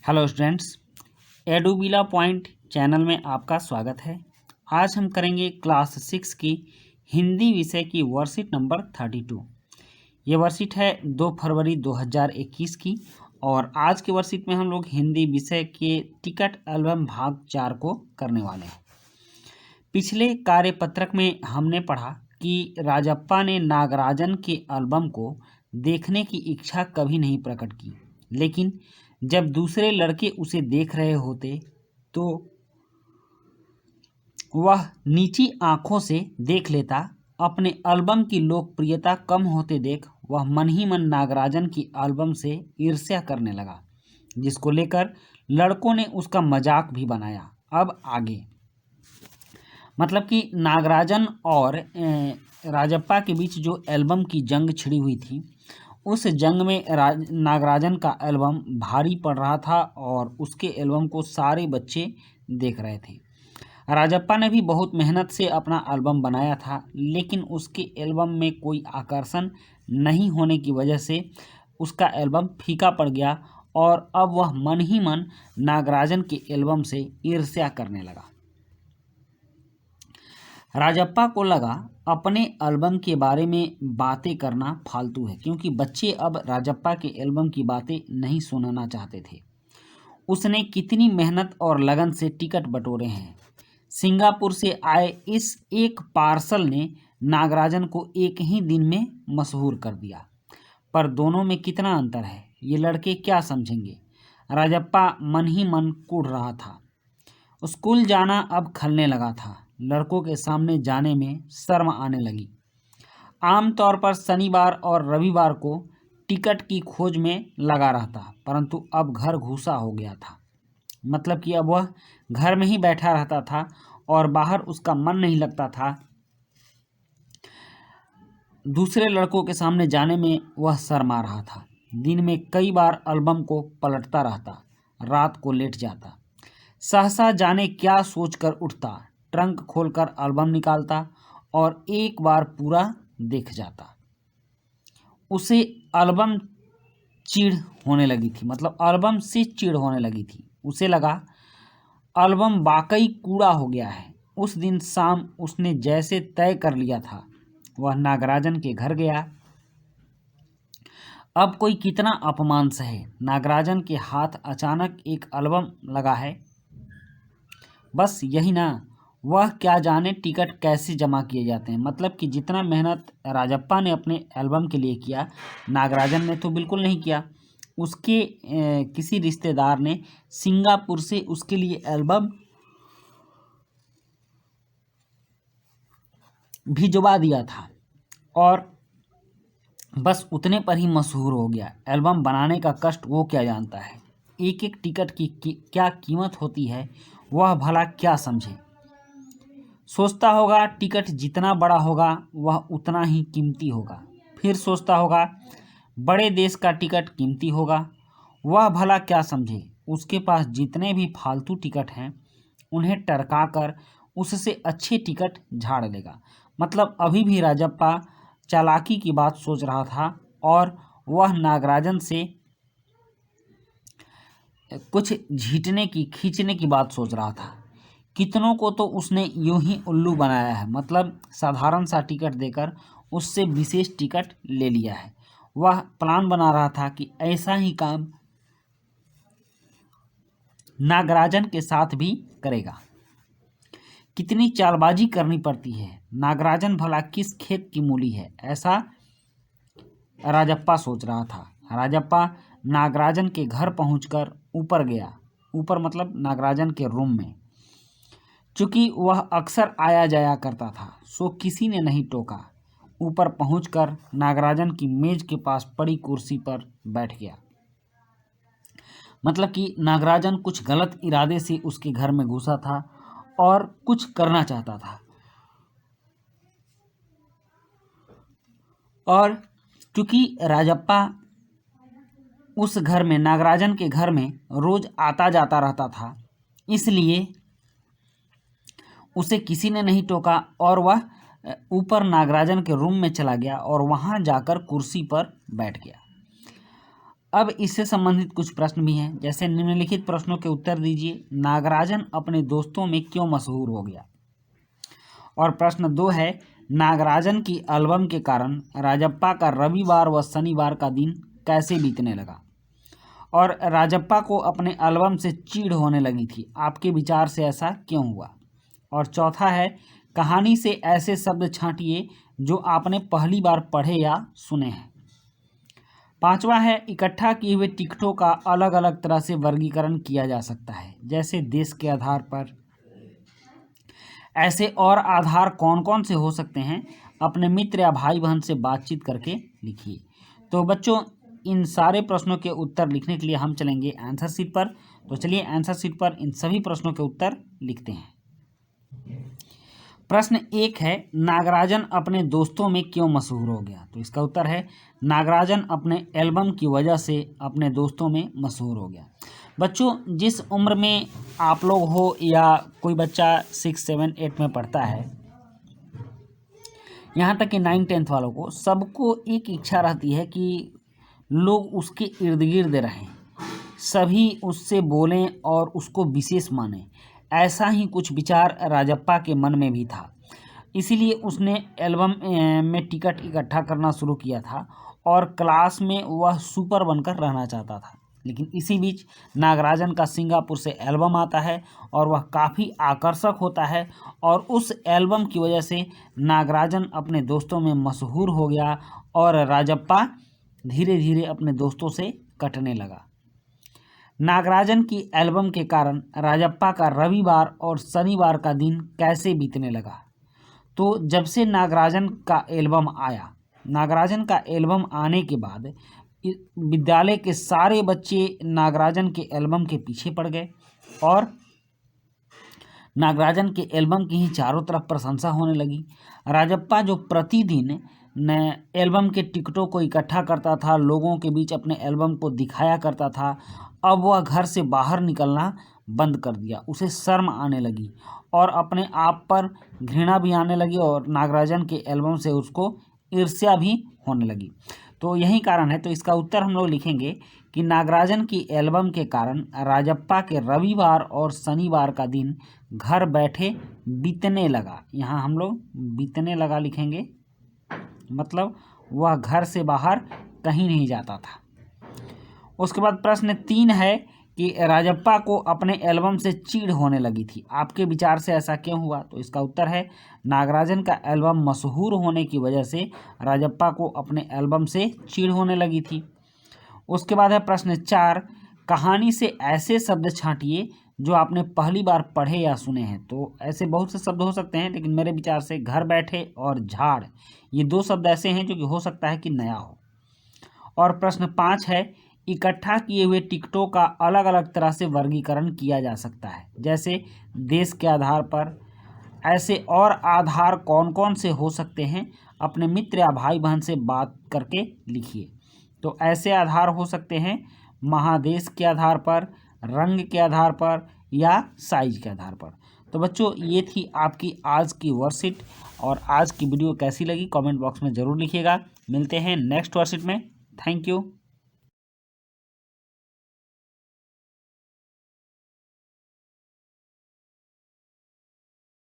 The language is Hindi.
हेलो स्टूडेंट्स, एडुबिला पॉइंट चैनल में आपका स्वागत है। आज हम करेंगे क्लास 6 की हिंदी विषय की वर्कशीट नंबर 32। ये वर्कशीट है 2 फरवरी 2021 की और आज की वर्कशीट में हम लोग हिंदी विषय के टिकट एल्बम भाग 4 को करने वाले हैं। पिछले कार्यपत्रक में हमने पढ़ा कि राजप्पा ने नागराजन के एल्बम को देखने की इच्छा कभी नहीं प्रकट की, लेकिन जब दूसरे लड़के उसे देख रहे होते तो वह नीची आंखों से देख लेता। अपने एल्बम की लोकप्रियता कम होते देख वह मन ही मन नागराजन की एल्बम से ईर्ष्या करने लगा, जिसको लेकर लड़कों ने उसका मजाक भी बनाया। अब आगे मतलब कि नागराजन और राजप्पा के बीच जो एल्बम की जंग छिड़ी हुई थी, उस जंग में नागराजन का एल्बम भारी पड़ रहा था और उसके एल्बम को सारे बच्चे देख रहे थे। राजप्पा ने भी बहुत मेहनत से अपना एल्बम बनाया था, लेकिन उसके एल्बम में कोई आकर्षण नहीं होने की वजह से उसका एल्बम फीका पड़ गया और अब वह मन ही मन नागराजन के एल्बम से ईर्ष्या करने लगा। राजप्पा को लगा अपने एल्बम के बारे में बातें करना फालतू है, क्योंकि बच्चे अब राजप्पा के एल्बम की बातें नहीं सुनना चाहते थे। उसने कितनी मेहनत और लगन से टिकट बटोरे हैं। सिंगापुर से आए इस एक पार्सल ने नागराजन को एक ही दिन में मशहूर कर दिया। पर दोनों में कितना अंतर है, ये लड़के क्या समझेंगे। राजप्पा मन ही मन कूढ़ रहा था। स्कूल जाना अब खलने लगा था। लड़कों के सामने जाने में शर्म आने लगी। आमतौर पर शनिवार और रविवार को टिकट की खोज में लगा रहता, परंतु अब घर घुसा हो गया था। मतलब कि अब वह घर में ही बैठा रहता था और बाहर उसका मन नहीं लगता था। दूसरे लड़कों के सामने जाने में वह शर्मा रहा था। दिन में कई बार एल्बम को पलटता रहता, रात को लेट जाता। सहसा जाने क्या सोचकर उठता, ट्रंक खोलकर एल्बम निकालता और एक बार पूरा देख जाता। उसे एल्बम चिढ़ होने लगी थी, मतलब एल्बम से चिढ़ होने लगी थी। उसे लगा एल्बम वाकई कूड़ा हो गया है। उस दिन शाम उसने जैसे तय कर लिया था, वह नागराजन के घर गया। अब कोई कितना अपमान सहे। नागराजन के हाथ अचानक एक एल्बम लगा है। बस यही ना, वह क्या जाने टिकट कैसे जमा किए जाते हैं। मतलब कि जितना मेहनत राजप्पा ने अपने एल्बम के लिए किया, नागराजन ने तो बिल्कुल नहीं किया। उसके किसी रिश्तेदार ने सिंगापुर से उसके लिए एल्बम भिजवा दिया था और बस उतने पर ही मशहूर हो गया। एल्बम बनाने का कष्ट वो क्या जानता है। एक एक टिकट की क्या कीमत होती है, वह भला क्या समझे। सोचता होगा टिकट जितना बड़ा होगा वह उतना ही कीमती होगा। फिर सोचता होगा बड़े देश का टिकट कीमती होगा। वह भला क्या समझे। उसके पास जितने भी फालतू टिकट हैं उन्हें टरका कर उससे अच्छे टिकट झाड़ लेगा। मतलब अभी भी राजप्पा चालाकी की बात सोच रहा था और वह नागराजन से कुछ झीटने की खींचने की बात सोच रहा था। कितनों को तो उसने यूं ही उल्लू बनाया है, मतलब साधारण सा टिकट देकर उससे विशेष टिकट ले लिया है। वह प्लान बना रहा था कि ऐसा ही काम नागराजन के साथ भी करेगा। कितनी चालबाजी करनी पड़ती है। नागराजन भला किस खेत की मूली है, ऐसा राजप्पा सोच रहा था। राजप्पा नागराजन के घर पहुंचकर ऊपर गया। ऊपर मतलब नागराजन के रूम में। चूंकि वह अक्सर आया जाया करता था, सो किसी ने नहीं टोका। ऊपर पहुंचकर नागराजन की मेज के पास पड़ी कुर्सी पर बैठ गया। मतलब कि नागराजन कुछ गलत इरादे से उसके घर में घुसा था और कुछ करना चाहता था। और क्योंकि राजप्पा उस घर में, नागराजन के घर में रोज आता जाता रहता था, इसलिए उसे किसी ने नहीं टोका और वह ऊपर नागराजन के रूम में चला गया और वहां जाकर कुर्सी पर बैठ गया। अब इससे संबंधित कुछ प्रश्न भी हैं, जैसे निम्नलिखित प्रश्नों के उत्तर दीजिए। नागराजन अपने दोस्तों में क्यों मशहूर हो गया? और प्रश्न 2 है, नागराजन की एल्बम के कारण राजप्पा का रविवार व शनिवार का दिन कैसे बीतने लगा? और राजप्पा को अपने एल्बम से चिढ़ होने लगी थी, आपके विचार से ऐसा क्यों हुआ? और चौथा है, कहानी से ऐसे शब्द छांटिए जो आपने पहली बार पढ़े या सुने हैं। पांचवा है, इकट्ठा किए हुए टिकटों का अलग अलग तरह से वर्गीकरण किया जा सकता है, जैसे देश के आधार पर। ऐसे और आधार कौन कौन से हो सकते हैं? अपने मित्र या भाई बहन से बातचीत करके लिखिए। तो बच्चों, इन सारे प्रश्नों के उत्तर लिखने के लिए हम चलेंगे आंसर शीट पर। तो चलिए आंसर शीट पर इन सभी प्रश्नों के उत्तर लिखते हैं। प्रश्न 1 है, नागराजन अपने दोस्तों में क्यों मशहूर हो गया? तो इसका उत्तर है, नागराजन अपने एल्बम की वजह से अपने दोस्तों में मशहूर हो गया। बच्चों, जिस उम्र में आप लोग हो या कोई बच्चा 6, 7, 8 में पढ़ता है, यहाँ तक कि 9, 10 वालों को, सबको एक इच्छा रहती है कि लोग उसके इर्द गिर्द रहें, सभी उससे बोलें और उसको विशेष मानें। ऐसा ही कुछ विचार राजप्पा के मन में भी था, इसीलिए उसने एल्बम में टिकट इकट्ठा करना शुरू किया था और क्लास में वह सुपर बनकर रहना चाहता था। लेकिन इसी बीच नागराजन का सिंगापुर से एल्बम आता है और वह काफ़ी आकर्षक होता है और उस एल्बम की वजह से नागराजन अपने दोस्तों में मशहूर हो गया और राजप्पा धीरे धीरे अपने दोस्तों से कटने लगा। नागराजन की एल्बम के कारण राजप्पा का रविवार और शनिवार का दिन कैसे बीतने लगा? तो जब से नागराजन का एल्बम आया, नागराजन का एल्बम आने के बाद विद्यालय के सारे बच्चे नागराजन के एल्बम के पीछे पड़ गए और नागराजन के एल्बम की ही चारों तरफ प्रशंसा होने लगी। राजप्पा जो प्रतिदिन एल्बम के टिकटों को इकट्ठा करता था, लोगों के बीच अपने एल्बम को दिखाया करता था, अब वह घर से बाहर निकलना बंद कर दिया। उसे शर्म आने लगी और अपने आप पर घृणा भी आने लगी और नागराजन के एल्बम से उसको ईर्ष्या भी होने लगी। तो यही कारण है। तो इसका उत्तर हम लोग लिखेंगे कि नागराजन की एल्बम के कारण राजप्पा के रविवार और शनिवार का दिन घर बैठे बीतने लगा। यहाँ हम लोग बीतने लगा लिखेंगे, मतलब वह घर से बाहर कहीं नहीं जाता था। उसके बाद प्रश्न 3 है कि राजप्पा को अपने एल्बम से चिढ़ होने लगी थी, आपके विचार से ऐसा क्यों हुआ? तो इसका उत्तर है, नागराजन का एल्बम मशहूर होने की वजह से राजप्पा को अपने एल्बम से चिढ़ होने लगी थी। उसके बाद है प्रश्न 4, कहानी से ऐसे शब्द छांटिए जो आपने पहली बार पढ़े या सुने हैं। तो ऐसे बहुत से शब्द हो सकते हैं, लेकिन मेरे विचार से घर बैठे और झाड़, ये 2 शब्द ऐसे हैं जो कि हो सकता है कि नया हो। और प्रश्न 5 है, इकट्ठा किए हुए टिकटों का अलग अलग तरह से वर्गीकरण किया जा सकता है, जैसे देश के आधार पर। ऐसे और आधार कौन कौन से हो सकते हैं? अपने मित्र या भाई बहन से बात करके लिखिए। तो ऐसे आधार हो सकते हैं महादेश के आधार पर, रंग के आधार पर या साइज के आधार पर। तो बच्चों, ये थी आपकी आज की वर्कशीट और आज की वीडियो कैसी लगी कमेंट बॉक्स में ज़रूर लिखिएगा। मिलते हैं नेक्स्ट वर्कशीट में। Thank you.